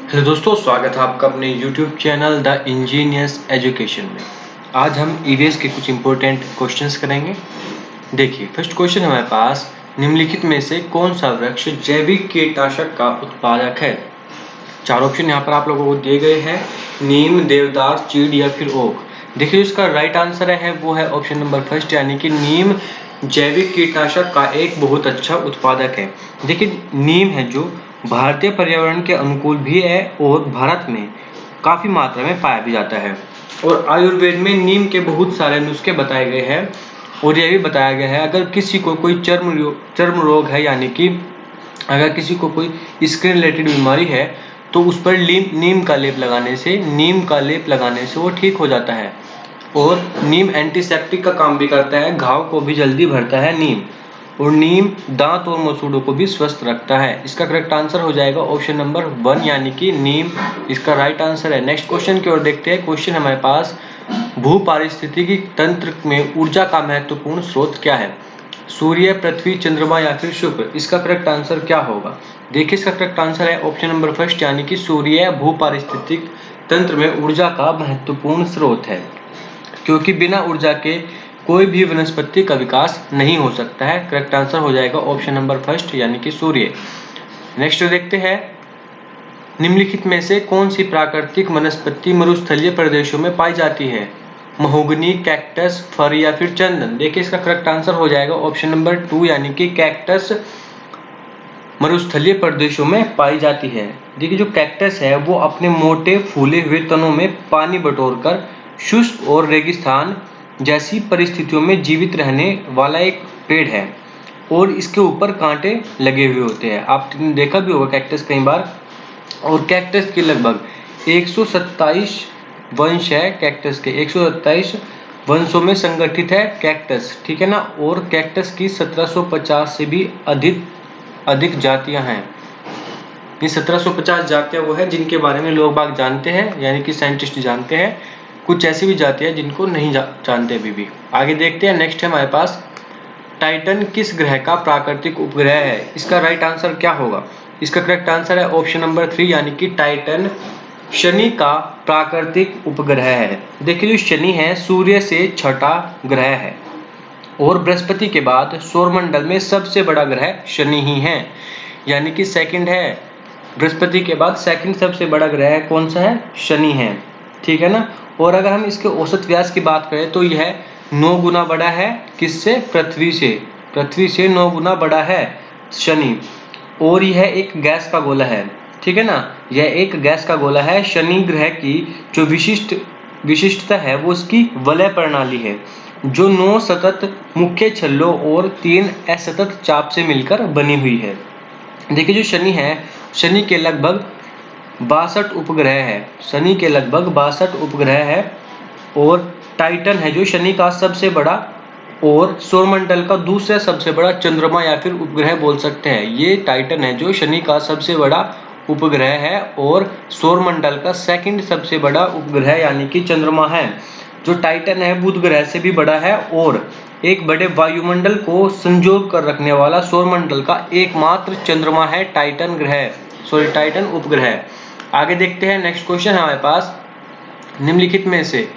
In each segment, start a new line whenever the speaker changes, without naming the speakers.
Hello दोस्तों, स्वागत है आपका अपने YouTube channel the engineers education में। आज हम ईवीएस के कुछ इंपॉर्टेंट क्वेश्चंस करेंगे। देखिए, फर्स्ट क्वेश्चन हमारे पास, निम्नलिखित में से कौन सा वृक्ष जैविक कीटनाशक का उत्पादक है? चार ऑप्शन यहाँ पर आप लोगों को दिए गए हैं, नीम, देवदार, चीड़ या फिर ओक। देखिए, इसका राइट आंसर है वो है ऑप्शन नंबर फर्स्ट, यानी कि नीम जैविक कीटनाशक का एक बहुत अच्छा उत्पादक है। देखिए, नीम है जो भारतीय पर्यावरण के अनुकूल भी है और भारत में काफी मात्रा में पाया भी जाता है। और आयुर्वेद में नीम के बहुत सारे नुस्खे बताए गए हैं और यह भी बताया गया है, अगर किसी को कोई चर्म रोग है, यानी कि अगर किसी को कोई स्किन रिलेटेड बीमारी है तो उस पर नीम का लेप लगाने से वो ठीक हो जाता है। और नीम एंटीसेप्टिक का काम भी करता है, घाव को भी जल्दी भरता है नीम। और नीम दांत और मसूड़ों को भी स्वस्थ रखता है। इसका करेक्ट आंसर हो जाएगा ऑप्शन नंबर 1, यानी कि नीम इसका राइट आंसर है। नेक्स्ट क्वेश्चन की ओर देखते हैं। क्वेश्चन हमारे पास, भू पारिस्थितिकी तंत्र में ऊर्जा का महत्वपूर्ण स्रोत क्या है? सूर्य, पृथ्वी, चंद्रमा या फिर शुक्र? इसका करेक्ट आंसर क्या होगा? देखिए, इसका करेक्ट आंसर है ऑप्शन नंबर फर्स्ट, यानी कि सूर्य भू पारिस्थितिक तंत्र में ऊर्जा का महत्वपूर्ण स्रोत है, क्योंकि बिना ऊर्जा के कोई भी वनस्पति का विकास नहीं हो सकता है। करेक्ट आंसर हो जाएगा ऑप्शन नंबर फर्स्ट, यानी कि सूर्य। नेक्स्ट देखते हैं, निम्नलिखित में से कौन सी प्राकृतिक वनस्पति मरुस्थलीय प्रदेशों में पाई जाती है? महोगनी, कैक्टस, फर या फिर चंदन? देखिए, इसका करेक्ट आंसर हो जाएगा ऑप्शन नंबर 2, यानी कि कैक्टस मरुस्थलीय प्रदेशों में पाई जाती है। देखिए, जो कैक्टस है वो अपने मोटे फूले हुए तनों में पानी बटोरकर शुष्क और रेगिस्तान जैसी परिस्थितियों में जीवित रहने वाला एक पेड़ है और इसके ऊपर कांटे लगे हुए होते हैं। आपने देखा भी होगा कैक्टस कई बार। और कैक्टस के लगभग 127 वंश है, कैक्टस के 127 वंशों में संगठित है कैक्टस, ठीक है ना। और कैक्टस की 1750 से भी अधिक जातियां हैं। ये 1750 जातियां वो है जिनके बारे में लोग बाग जानते हैं, यानी कि साइंटिस्ट जानते हैं। कुछ ऐसी भी जातियां जिनको नहीं जानते अभी भी। आगे देखते हैं। नेक्स्ट है हमारे पास, टाइटन किस ग्रह का प्राकृतिक उपग्रह है? इसका राइट आंसर क्या होगा? इसका करेक्ट आंसर है ऑप्शन नंबर 3, यानी कि टाइटन शनि का प्राकृतिक उपग्रह है। देखिए, जो शनि है सूर्य से छठा ग्रह है और बृहस्पति के बाद सौरमंडल में सबसे बड़ा ग्रह शनि ही है, यानी कि सेकंड है। बृहस्पति के बाद सेकंड सबसे बड़ा ग्रह कौन सा है? शनि है, ठीक है ना। और अगर हम इसके औसत व्यास की बात करें तो यह 9 गुना बड़ा है किससे? पृथ्वी से 9 गुना बड़ा है शनि। और यह एक गैस का गोला है, ठीक है ना। यह एक गैस का गोला है। शनि ग्रह की जो विशिष्टता है वो उसकी वलय प्रणाली है, जो 9 सतत मुख्य छल्लों और 3 असतत चाप से मिलकर बनी हुई है। देखिए, जो शनि है, शनि के लगभग 62 उपग्रह है। शनि के लगभग 62 उपग्रह है। और टाइटन है जो शनि का सबसे बड़ा और सौरमंडल का दूसरा सबसे बड़ा चंद्रमा या फिर उपग्रह बोल सकते हैं। ये टाइटन है जो शनि का सबसे बड़ा उपग्रह है और सौरमंडल का सेकंड सबसे बड़ा उपग्रह यानी कि चंद्रमा है। जो टाइटन है बुध ग्रह से भी बड़ा है और एक बड़े वायुमंडल को संजोग कर रखने वाला सौरमंडल का एकमात्र चंद्रमा है टाइटन उपग्रह। आगे देखते हैं। नेक्स्ट क्वेश्चन है हमारे पास, निम्नलिखित में से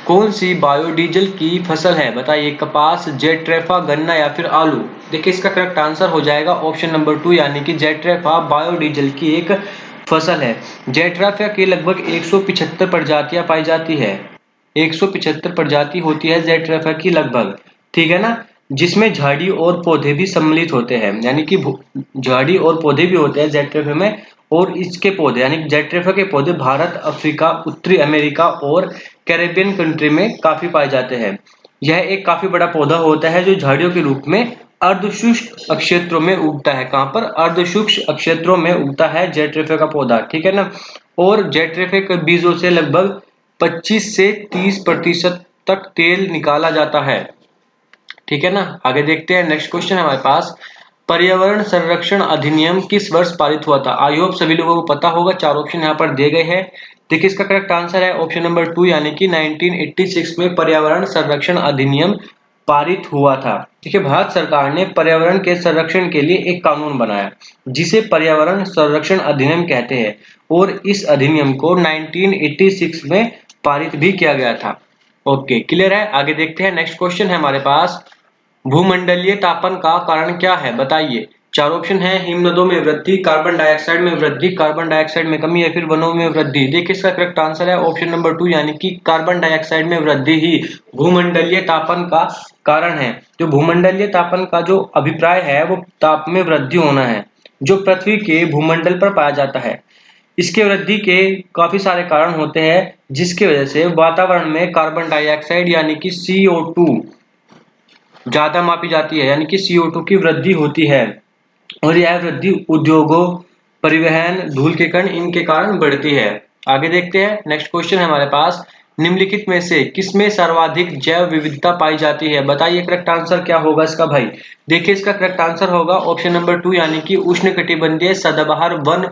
कौन सी बायोडीजल की फसल है? बताइए, कपास, जेट्रेफा, गन्ना या फिर आलू? देखिए, इसका करेक्ट आंसर हो जाएगा ऑप्शन नंबर 2, यानी कि जेट्रेफा बायोडीजल की एक फसल है। जेट्रेफा की लगभग 175 प्रजातियां पाई जाती है। 175 प्रजाति होती है जेट्रेफा की लगभग, ठीक है ना। जिसमें झाड़ी और पौधे भी सम्मिलित होते हैं, यानी कि झाड़ी और पौधे भी होते हैं जेट्रेफा में। और इसके पौधे यानी जेट्रेफा के पौधे भारत, अफ्रीका, उत्तरी अमेरिका और कैरेबियन कंट्री में काफी पाए जाते हैं। यह एक काफी बड़ा पौधा होता है जो झाड़ियों के रूप में अर्धशुष्क क्षेत्रों में उगता है। कहां पर? अर्धशुष्क क्षेत्रों में उगता है जेट्रेफा का पौधा, ठीक है ना। और जेट्रेफा के बीजों से लगभग 25 से 30% तक तेल निकाला जाता है, ठीक है ना। आगे देखते हैं। नेक्स्ट क्वेश्चन है हमारे पास, पर्यावरण संरक्षण अधिनियम किस वर्ष पारित हुआ था? आई होप सभी लोगों को पता होगा। चार ऑप्शन यहाँ पर दिए गए हैं। देखिए, इसका करेक्ट आंसर है ऑप्शन नंबर 2, यानी कि 1986 में पर्यावरण संरक्षण अधिनियम पारित हुआ था। देखिए, भारत सरकार ने पर्यावरण के संरक्षण के लिए एक कानून बनाया जिसे पर्यावरण संरक्षण अधिनियम कहते हैं और इस अधिनियम को 1986 में पारित भी किया गया था। ओके, क्लियर है। आगे देखते हैं। नेक्स्ट क्वेश्चन है हमारे पास, भूमंडलीय तापन का कारण क्या है, बताइए। चार ऑप्शन है, हिमनदों में वृद्धि, कार्बन डाइऑक्साइड में वृद्धि, कार्बन डाइऑक्साइड में कमी या फिर वनों में वृद्धि। देखिए, इसका करेक्ट आंसर है ऑप्शन नंबर 2 यानी कि कार्बन डाइऑक्साइड में वृद्धि ही भूमंडलीय तापन का कारण है। जो भूमंडलीय तापन का जो अभिप्राय है वो ताप में वृद्धि होना है जो पृथ्वी के भूमंडल पर पाया जाता है। इसके वृद्धि के काफी सारे कारण होते हैं जिसकी वजह से वातावरण में कार्बन डाइऑक्साइड यानी कि CO2 ज्यादा मापी जाती है, यानी कि CO2 की वृद्धि होती है और यह वृद्धि उद्योगों, परिवहन, धूल के कण इनके कारण बढ़ती है। आगे देखते हैं। नेक्स्ट क्वेश्चन है हमारे पास, निम्नलिखित में से किसमें सर्वाधिक जैव विविधता पाई जाती है, बताइए करेक्ट आंसर क्या होगा इसका भाई। देखिए, इसका करेक्ट आंसर होगा ऑप्शन नंबर 2 यानी कि उष्णकटिबंधीय सदाबहार वन,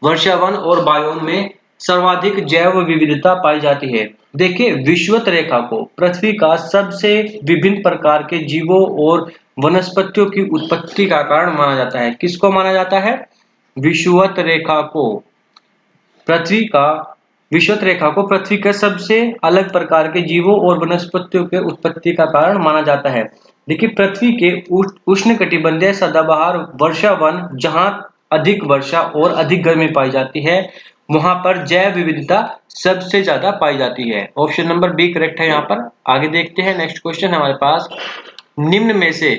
वर्षा वन और बायोम में सर्वाधिक जैव विविधता पाई जाती है। देखिए, विषुवत रेखा को पृथ्वी का सबसे विभिन्न प्रकार के जीवों और वनस्पतियों की उत्पत्ति का कारण माना जाता है। किसको माना जाता है? विषुवत रेखा को पृथ्वी का विषुवत रेखा को पृथ्वी के सबसे अलग प्रकार के जीवों और वनस्पतियों के उत्पत्ति का कारण माना जाता है। देखिए, पृथ्वी के उष्णकटिबंधीय सदाबहार वर्षा वन जहां अधिक वर्षा और अधिक गर्मी पाई जाती है वहां पर जैव विविधता सबसे ज्यादा पाई जाती है। ऑप्शन नंबर बी करेक्ट है यहाँ पर। आगे देखते हैं। नेक्स्ट क्वेश्चन हमारे पास, निम्न में से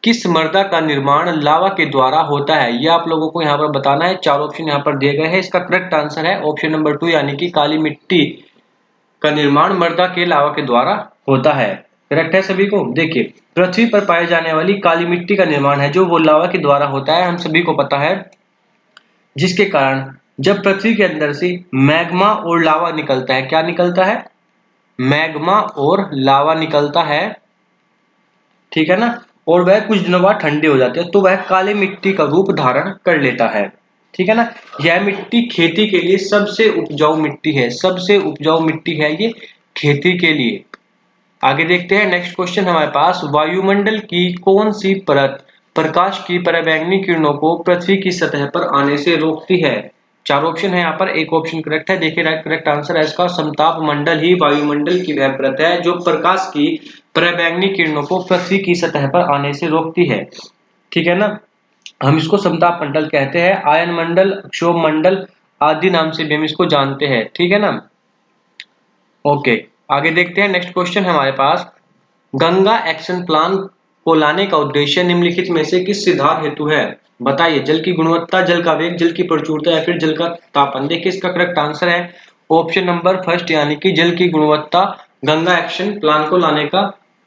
किस मृदा का निर्माण लावा के द्वारा होता है, यह आप लोगों को यहाँ पर बताना है। चार ऑप्शन यहाँ पर दिए गए हैं। इसका करेक्ट आंसर है ऑप्शन नंबर 2 यानी कि काली मिट्टी का निर्माण मृदा के लावा के द्वारा होता है। करेक्ट है सभी को। देखिए, पृथ्वी पर पाई जाने वाली काली मिट्टी का निर्माण है जो वो लावा के द्वारा होता है, हम सभी को पता है, जिसके कारण जब पृथ्वी के अंदर से मैग्मा और लावा निकलता है, क्या निकलता है? मैग्मा और लावा निकलता है, ठीक है ना, और वह कुछ दिनों बाद ठंडे हो जाते हैं तो वह काली मिट्टी का रूप धारण कर लेता है, ठीक है ना। यह मिट्टी खेती के लिए सबसे उपजाऊ मिट्टी है, सबसे उपजाऊ मिट्टी है ये खेती के लिए। आगे देखते हैं। नेक्स्ट क्वेश्चन हमारे पास, वायुमंडल की कौन सी परत प्रकाश की पराबैंगनी किरणों को पृथ्वी की सतह पर आने से रोकती है? चार ऑप्शन है यहाँ पर, एक ऑप्शन करेक्ट है। देखिए, करेक्ट आंसर है इसका समताप मंडल ही वायुमंडल की वह परत है जो प्रकाश की पराबैंगनी किरणों को पृथ्वी की सतह पर आने से रोकती है, ठीक है ना। हम इसको समताप मंडल कहते हैं। आयन मंडल, क्षोभ मंडल आदि नाम से भी हम इसको जानते हैं, ठीक है ना। ओके, आगे देखते हैं। नेक्स्ट क्वेश्चन हमारे पास, गंगा एक्शन प्लान को लाने का उद्देश्य निम्नलिखित में से किस सिद्धांत हेतु है, बताइए। जल की गुणवत्ता, जल का वेग, जल की प्रचुरता या फिर जल का तापन। देखिए, इसका करेक्ट आंसर है ऑप्शन नंबर फर्स्ट यानी कि जल की गुणवत्ता गंगा एक्शन प्लान को लाने का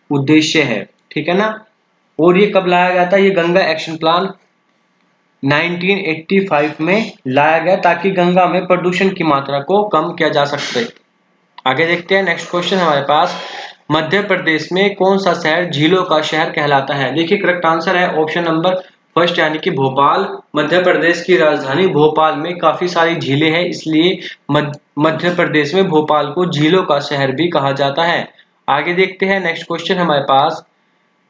उद्देश्य है, ठीक है ना। और ये कब लाया गया था? ये गंगा एक्शन प्लान 1985 में लाया गया ताकि गंगा में प्रदूषण की मात्रा को कम किया जा सके। आगे देखते हैं। नेक्स्ट क्वेश्चन हमारे पास, मध्य प्रदेश में कौन सा शहर झीलों का शहर कहलाता है? देखिए, करेक्ट आंसर है ऑप्शन नंबर फर्स्ट यानी कि भोपाल। मध्य प्रदेश की राजधानी भोपाल में काफी सारी झीलें हैं, इसलिए मध्य प्रदेश में भोपाल को झीलों का शहर भी कहा जाता है। आगे देखते हैं। नेक्स्ट क्वेश्चन हमारे पास,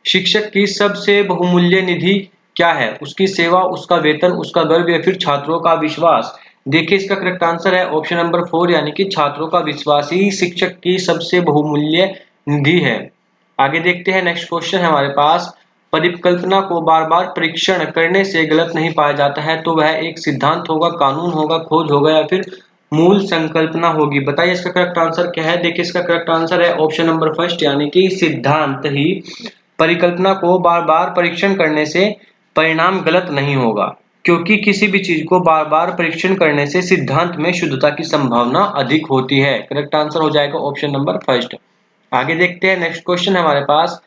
शिक्षक की सबसे बहुमूल्य निधि क्या है? उसकी सेवा, उसका वेतन, उसका गर्व या फिर छात्रों का विश्वास। देखिए, इसका करेक्ट आंसर है ऑप्शन नंबर 4 यानी कि छात्रों का विश्वास ही शिक्षक की सबसे बहुमूल्य निधि है। आगे देखते हैं। नेक्स्ट क्वेश्चन हमारे पास, परिकल्पना को बार बार परीक्षण करने से गलत नहीं पाया जाता है तो वह एक सिद्धांत होगा, कानून होगा, खोज होगा या फिर मूल संकल्पना होगी। बताइए इसका करेक्ट आंसर क्या है। देखिए, इसका करेक्ट आंसर है ऑप्शन नंबर फर्स्ट यानी कि सिद्धांत ही परिकल्पना को बार बार परीक्षण करने से परिणाम गलत नहीं होगा, क्योंकि किसी भी चीज को बार बार परीक्षण करने से सिद्धांत में शुद्धता की संभावना अधिक होती है। करेक्ट आंसर हो जाएगा ऑप्शन नंबर फर्स्ट। आगे देखते हैं। नेक्स्ट क्वेश्चन हमारे पास,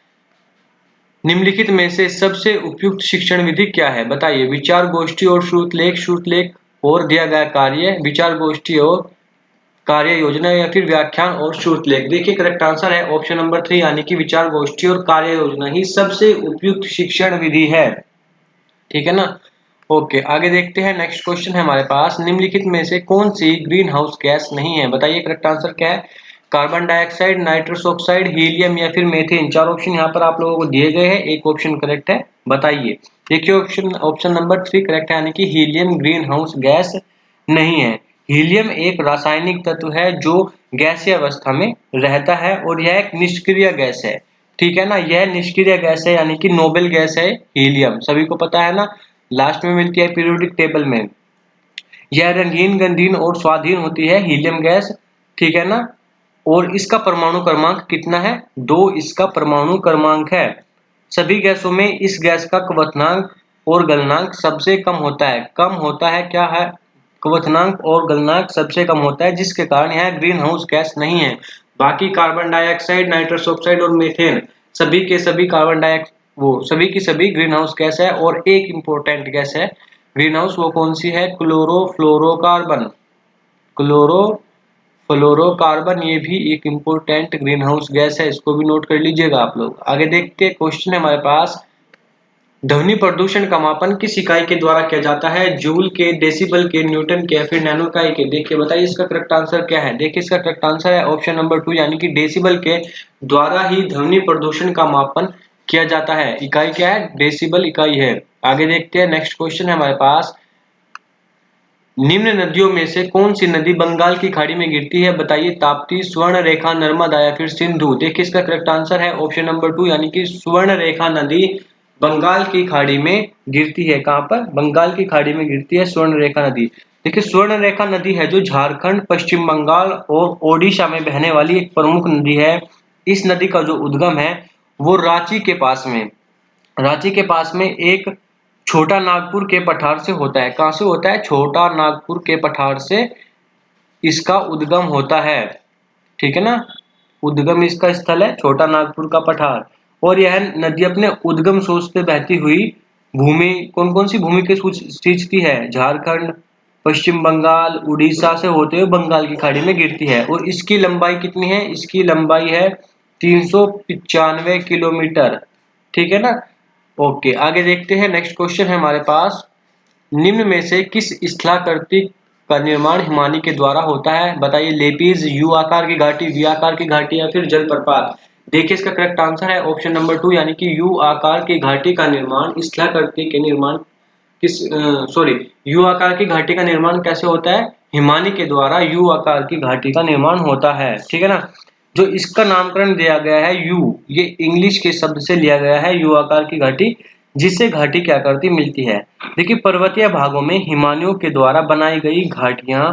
निम्नलिखित में से सबसे उपयुक्त शिक्षण विधि क्या है? बताइए। विचार गोष्ठी और श्रुतलेख और दिया गया कार्य, विचार गोष्ठी और कार्य योजना या फिर व्याख्यान और श्रुतलेख। देखिए, करेक्ट आंसर है ऑप्शन नंबर 3 यानी कि विचार गोष्ठी और कार्य योजना ही सबसे उपयुक्त शिक्षण विधि है, ठीक है ना। ओके, आगे देखते हैं। नेक्स्ट क्वेश्चन है हमारे पास, निम्नलिखित में से कौन सी ग्रीन हाउस गैस नहीं है? बताइए करेक्ट आंसर क्या है। Carbon dioxide, nitrous oxide, helium या फिर मीथेन। चार ऑप्शन यहाँ पर आप लोगों को दिए गए हैं, एक ऑप्शन करेक्ट है, बताइए। देखिए ऑप्शन नंबर 3 करेक्ट है, यानी कि हीलियम ग्रीन हाउस गैस नहीं है। हीलियम एक रासायनिक तत्व है जो गैसीय अवस्था में रहता है और यह एक निष्क्रिय गैस है। ठीक है ना, यह निष्क्रिय गैस है, यानी कि नोबेल गैस है हीलियम, सभी को पता है ना, लास्ट में मिलती है पीरियोडिक टेबल में। यह रंगीन, गंधीन और स्वादहीन होती है हीलियम गैस, ठीक है ना। और इसका परमाणु क्रमांक कितना है? 2 इसका परमाणु क्रमांक है। सभी गैसों में इस गैस का क्वथनांक और गलनांक सबसे कम होता है। कम होता है, क्या है? क्वथनांक और गलनांक सबसे कम होता है, जिसके कारण यह ग्रीन हाउस गैस नहीं है। बाकी कार्बन डाइऑक्साइड, नाइट्रस ऑक्साइड और मीथेन सभी के सभी कार्बन डाइऑक्साइड वो सभी की सभी ग्रीन हाउस गैस है। और एक इंपॉर्टेंट गैस है ग्रीन हाउस, वो कौन सी है? क्लोरोफ्लोरोकार्बन। क्लोरो फ्लोरोकार्बन, ये भी एक इम्पोर्टेंट ग्रीन हाउस गैस है, इसको भी नोट कर लीजिएगा आप लोग। आगे देखते हैं, क्वेश्चन है हमारे पास, ध्वनि प्रदूषण का मापन किस इकाई के द्वारा किया जाता है? जूल के, डेसिबल के, न्यूटन के या फिर नैनो इकाई के? देखिए बताइए इसका करेक्ट आंसर क्या है। देखिए इसका करेक्ट आंसर है ऑप्शन नंबर 2, यानी कि डेसिबल के द्वारा ही ध्वनि प्रदूषण का मापन किया जाता है। इकाई क्या है? डेसिबल इकाई है। आगे देखते हैं, नेक्स्ट क्वेश्चन है हमारे पास, निम्न नदियों में से कौन सी नदी बंगाल की खाड़ी में गिरती है? बताइए, ताप्ती, स्वर्णरेखा, नर्मदा या फिर सिंधु? देखिए इसका करेक्ट आंसर है ऑप्शन नंबर 2, यानी कि स्वर्णरेखा नदी बंगाल की खाड़ी में गिरती है। कहां पर? बंगाल की खाड़ी में गिरती है स्वर्णरेखा नदी। देखिए स्वर्णरेखा नदी है जो झारखंड, पश्चिम बंगाल और ओडिशा में बहने वाली एक प्रमुख नदी है। इस नदी का जो उद्गम है वो रांची के पास में एक छोटा नागपुर के पठार से होता है। कहां से होता है? छोटा नागपुर के पठार से इसका उद्गम होता है, ठीक है ना। उद्गम इसका स्थल है छोटा नागपुर का पठार। और यह नदी अपने उद्गम स्रोत से बहती हुई भूमि, कौन कौन सी भूमि के सींचती है? झारखंड, पश्चिम बंगाल, उड़ीसा से होते हुए बंगाल की खाड़ी में गिरती है। और इसकी लंबाई कितनी है? इसकी लंबाई है 395 किलोमीटर, ठीक है ना। ओके, आगे देखते हैं, नेक्स्ट क्वेश्चन है हमारे पास, निम्न में से किस स्थलाकृति का निर्माण हिमानी के द्वारा होता है? बताइए, लेपीज, यू आकार की घाटी, वी आकार की घाटी या फिर जलप्रपात? देखिए इसका करेक्ट आंसर है ऑप्शन नंबर 2, यानी कि यू आकार की घाटी का निर्माण, स्थलाकृति के निर्माण किस सॉरी यू आकार की घाटी का निर्माण कैसे होता है? हिमानी के द्वारा यू आकार की घाटी का निर्माण होता है, ठीक है ना। जो इसका नामकरण दिया गया है यू, ये इंग्लिश के शब्द से लिया गया है, यू आकार की घाटी, जिससे घाटी की आकृति मिलती है। देखिए पर्वतीय भागों में हिमानियों के द्वारा बनाई गई घाटियां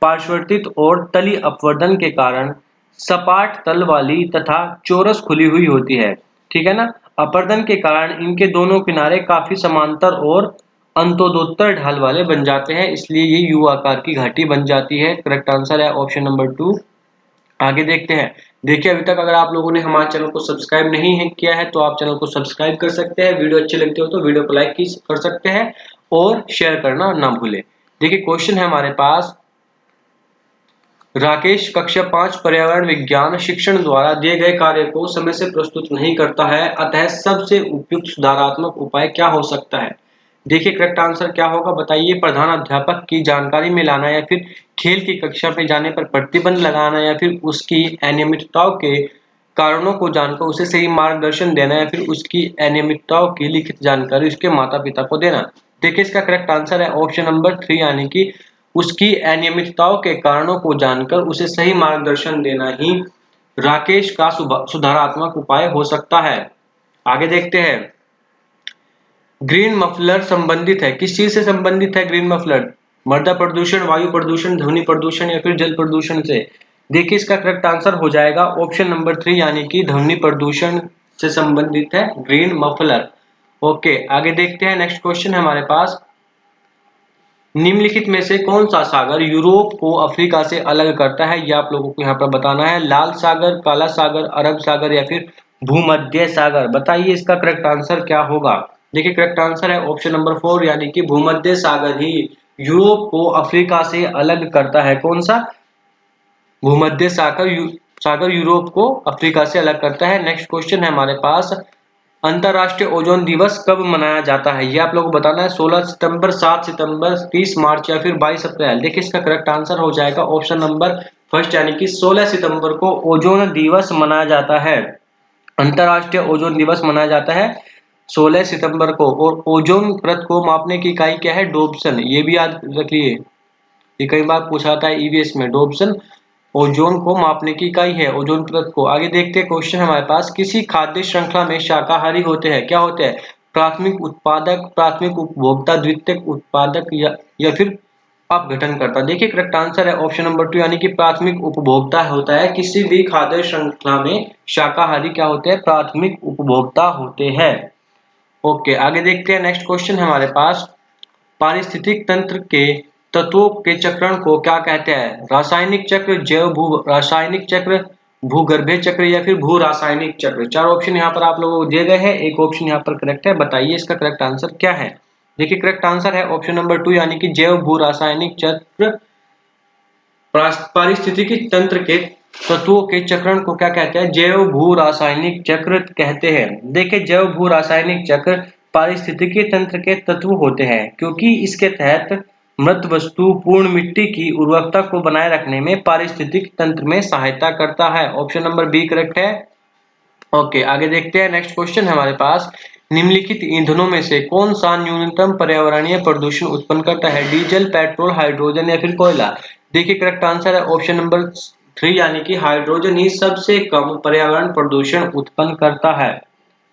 पार्श्ववर्तित और तली अपवर्तन के कारण सपाट तल वाली तथा चौरस खुली हुई होती है, ठीक है ना। अपवर्तन के कारण इनके दोनों किनारे काफी समांतर और अंतोदोत्तर ढाल वाले बन जाते हैं, इसलिए ये यू आकार की घाटी बन जाती है। करेक्ट आंसर है ऑप्शन नंबर 2। आगे देखते हैं, देखिए अभी तक अगर आप लोगों ने हमारे चैनल को सब्सक्राइब नहीं है किया है तो आप चैनल को सब्सक्राइब कर सकते हैं, वीडियो अच्छी लगती हो तो वीडियो को लाइक कर सकते हैं और शेयर करना ना भूलें। देखिए क्वेश्चन है हमारे पास, राकेश कक्षा 5 पर्यावरण विज्ञान शिक्षण द्वारा दिए गए कार्य को समय से प्रस्तुत नहीं करता है, अतः सबसे उपयुक्त सुधारात्मक उपाय क्या हो सकता है? देखिए करेक्ट आंसर क्या होगा, बताइए। प्रधान अध्यापक की जानकारी में लाना या फिर खेल की कक्षा में जाने पर प्रतिबंध लगाना या फिर उसकी अनियमितताओं के कारणों को जानकर उसे सही मार्गदर्शन देना या फिर उसकी अनियमितताओं की लिखित जानकारी उसके माता पिता को देना। देखिए इसका करेक्ट आंसर है ऑप्शन नंबर 3, यानी कि उसकी अनियमितताओं के कारणों को जानकर उसे सही मार्गदर्शन देना ही राकेश का सुधारात्मक उपाय हो सकता है। आगे देखते हैं, ग्रीन मफलर संबंधित है, किस चीज से संबंधित है ग्रीन मफलर? मृदा प्रदूषण, वायु प्रदूषण, ध्वनि प्रदूषण या फिर जल प्रदूषण से? देखिए इसका करेक्ट आंसर हो जाएगा ऑप्शन नंबर 3, यानी कि ध्वनि प्रदूषण से संबंधित है ग्रीन मफलर। ओके, आगे देखते हैं, नेक्स्ट क्वेश्चन है हमारे पास, निम्नलिखित में से कौन सा सागर यूरोप को अफ्रीका से अलग करता है? ये आप लोगों को यहाँ पर बताना है। लाल सागर, काला सागर, अरब सागर या फिर भूमध्य सागर? बताइए इसका करेक्ट आंसर क्या होगा। देखिए करेक्ट आंसर है ऑप्शन नंबर 4, यानी कि भूमध्य सागर ही यूरोप को अफ्रीका से अलग करता है। कौन सा? भूमध्य सागर यूरोप को अफ्रीका से अलग करता है। नेक्स्ट क्वेश्चन है हमारे पास, अंतरराष्ट्रीय ओजोन दिवस कब मनाया जाता है? ये आप लोगों को बताना है। 16 सितंबर, 7 सितंबर, 30 मार्च या फिर 22 अप्रैल? देखिए इसका करेक्ट आंसर हो जाएगा ऑप्शन नंबर 1 यानी कि 16 सितंबर को ओजोन दिवस मनाया जाता है। अंतर्राष्ट्रीय ओजोन दिवस मनाया जाता है 16 सितंबर को। और ओजोन परत को मापने की इकाई क्या है? डोप्सन। ये भी याद रखिए, ये कई बार पूछा था ईवीएस में। डोप्सन ओजोन को मापने की इकाई है, ओजोन परत को। आगे देखते हैं क्वेश्चन हमारे पास, किसी खाद्य श्रृंखला में शाकाहारी होते हैं, क्या होते हैं? प्राथमिक उत्पादक, प्राथमिक उपभोक्ता, द्वितीयक उत्पादक या फिर अपघटनकर्ता। देखिए करेक्ट आंसर है ऑप्शन नंबर 2 यानी कि प्राथमिक उपभोक्ता होता है। किसी भी खाद्य श्रृंखला में शाकाहारी क्या होते हैं? प्राथमिक उपभोक्ता होते हैं। ओके, आगे देखते हैं नेक्स्ट क्वेश्चन हमारे पास, पारिस्थितिक तंत्र के तत्वों के चक्रण को क्या कहते हैं? रासायनिक चक्र, जैव भू रासायनिक चक्र, भूगर्भीय चक्र या फिर भू रासायनिक चक्र। 4 ऑप्शन यहाँ पर आप लोगों को दिए गए हैं, एक ऑप्शन यहाँ पर करेक्ट है। बताइए इसका करेक्ट आंसर क्या है? देखिए करेक्ट आंसर है ऑप्शन नंबर 2 यानी कि जैव भू रासायनिक चक्र। पारिस्थितिकी तंत्र के तत्वों के चक्रण को क्या कहते हैं? जैव भू रासायनिक चक्र कहते हैं। देखिए जैव भू रासायनिक चक्र पारिस्थितिकी तंत्र के तत्व होते हैं, क्योंकि इसके तहत मृत वस्तु पूर्ण मिट्टी की उर्वरकता को बनाए रखने में पारिस्थितिक तंत्र में सहायता करता है। ऑप्शन नंबर बी करेक्ट है। ओके, आगे देखते हैं नेक्स्ट क्वेश्चन हमारे पास, निम्नलिखित ईंधनों में से कौन सा न्यूनतम पर्यावरणीय प्रदूषण उत्पन्न करता है? डीजल, पेट्रोल, हाइड्रोजन या फिर कोयला। देखिए करेक्ट आंसर है ऑप्शन नंबर 3 यानी कि हाइड्रोजन ही सबसे कम पर्यावरण प्रदूषण उत्पन्न करता है।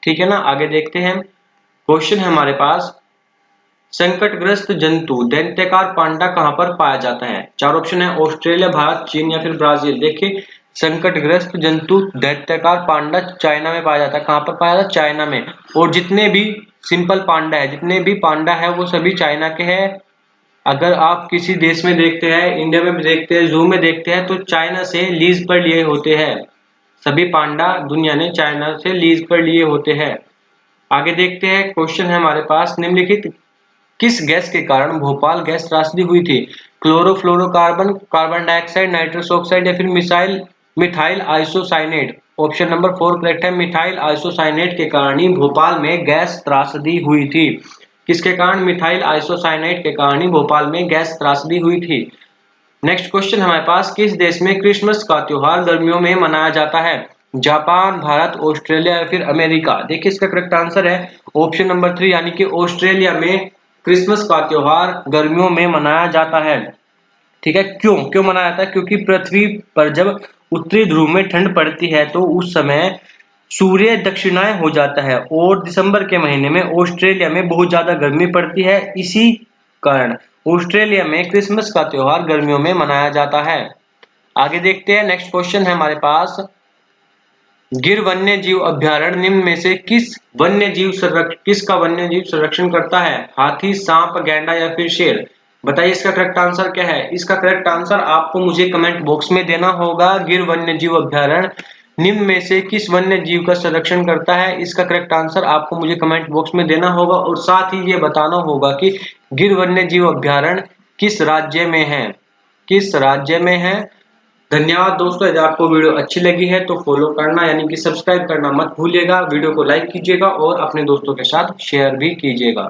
ठीक है ना। आगे देखते हैं क्वेश्चन हमारे पास, संकटग्रस्त जंतु दैत्यकार पांडा कहां पर पाया जाता है? 4 ऑप्शन है, ऑस्ट्रेलिया, भारत, चीन या फिर ब्राजील। देखिए संकटग्रस्त जंतु दैत्यकार पांडा चाइना में पाया जाता है। कहां पर पाया जाता है? चाइना में। और जितने भी सिंपल पांडा है, जितने भी पांडा है वो सभी चाइना के हैं। अगर आप किसी देश में देखते हैं, इंडिया में भी देखते हैं, जू में देखते हैं, तो चाइना से लीज पर लिए होते हैं। सभी पांडा दुनिया ने चाइना से लीज पर लिए होते हैं। आगे देखते हैं क्वेश्चन है हमारे पास, निम्नलिखित किस गैस के कारण भोपाल गैस त्रासदी हुई थी? Chlorofluorocarbon, carbon dioxide, nitrous oxide या फिर methyl isocyanate. Option number 4 correct है, मिथाइल आइसोसाइनेट के कारण ही भोपाल में गैस त्रासदी हुई थी। किसके कारण? मिथाइल आइसोसाइनेट के कारण ही भोपाल में गैस त्रासदी हुई थी। नेक्स्ट क्वेश्चन हमारे पास, किस देश में क्रिसमस का त्योहार गर्मियों में मनाया जाता है? जापान, भारत, ऑस्ट्रेलिया या फिर अमेरिका। देखिए इसका करेक्ट आंसर है ऑप्शन नंबर 3 यानी कि ऑस्ट्रेलिया में क्रिसमस का त्योहार गर्मियों में मनाया जाता है। ठीक है, क्यों क्यों मनाया जाता है? क्योंकि पृथ्वी पर जब उत्तरी ध्रुव में ठंड पड़ती है तो उस समय सूर्य दक्षिणायन हो जाता है, और दिसंबर के महीने में ऑस्ट्रेलिया में बहुत ज्यादा गर्मी पड़ती है। इसी कारण ऑस्ट्रेलिया में क्रिसमस का त्योहार गर्मियों में मनाया जाता है। आगे देखते हैं नेक्स्ट क्वेश्चन है हमारे पास, गिर वन्य जीव अभ्यारण्य निम्न में से किसका वन्य जीव संरक्षण करता है? हाथी, सांप, गैंडा या फिर शेर। बताइए इसका करेक्ट आंसर क्या है? इसका करेक्ट आंसर आपको मुझे कमेंट बॉक्स में देना होगा। गिर वन्य जीव अभ्यारण्य निम्न में से किस वन्य जीव का संरक्षण करता है? इसका करेक्ट आंसर आपको मुझे कमेंट बॉक्स में देना होगा, और साथ ही ये बताना होगा कि गिर वन्य जीव अभ्यारण्य किस राज्य में है, किस राज्य में है। धन्यवाद दोस्तों, यदि आपको वीडियो अच्छी लगी है तो फॉलो करना यानी कि सब्सक्राइब करना मत भूलिएगा। वीडियो को लाइक कीजिएगा और अपने दोस्तों के साथ शेयर भी कीजिएगा।